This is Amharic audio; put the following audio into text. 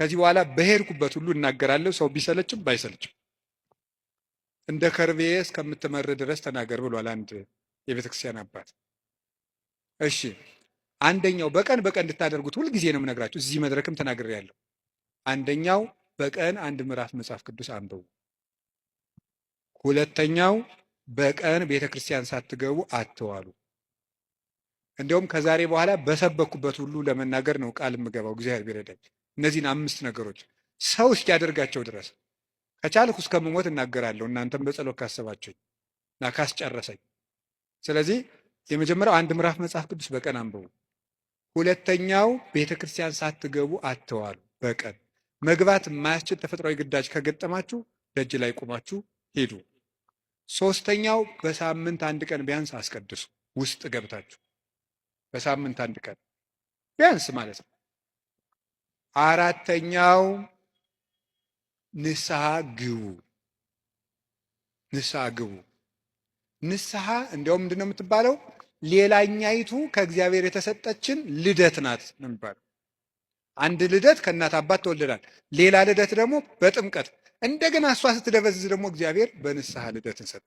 ከዚህ በኋላ በሄድኩበት ሁሉ እናገራለሁ፣ ሰው ቢሰለችም ባይሰለችም እንደ ከርቤ እስከምትመር ድረስ ተናገር ብሏል አንድ የቤተክርስቲያን አባት። እሺ አንደኛው በቀን እንድታደርጉት ሁልጊዜ ነው የምነግራችሁ። እዚህ መድረክም ተናግሬያለሁ። አንደኛው በቀን አንድ ምዕራፍ መጽሐፍ ቅዱስ አንብቡ። ሁለተኛው በቀን ቤተክርስቲያን ሳትገቡ አትዋሉ። እንዲያውም ከዛሬ በኋላ በሰበኩበት ሁሉ ለመናገር ነው ቃል የምገባው እግዚአብሔር ቢረዳኝ። እነዚህን 5 ነገሮች ሰው እስኪያደርጋቸው ድረስ ከቻልኩ እስከምሞት እናገራለሁ። እናንተም በጸሎት ካሰባችሁኝ እና ካስጨረሰኝ። ስለዚህ የመጀመሪያው አንድ ምዕራፍ መጽሐፍ ቅዱስ በቀን አንብቡ። ሁለተኛው ቤተክርስቲያን ሳትገቡ አትዋሉ። በቀን መግባት የማያስችል ተፈጥሯዊ ግዳጅ ከገጠማችሁ ደጅ ላይ ቆማችሁ ሄዱ። ሶስተኛው በሳምንት አንድ ቀን ቢያንስ አስቀድሱ። ውስጥ ገብታችሁ በሳምንት አንድ ቀን ቢያንስ ማለት ነው። አራተኛው ንስሐ ግቡ። ንስሐ ግቡ። ንስሐ እንዲያውም ምንድን ነው የምትባለው? ሌላኛይቱ ከእግዚአብሔር የተሰጠችን ልደት ናት ነው የሚባለው። አንድ ልደት ከእናት አባት ተወልደናል። ሌላ ልደት ደግሞ በጥምቀት እንደገና እሷ ስትደበዝዝ ደግሞ እግዚአብሔር በንስሐ ልደትን ሰጠ።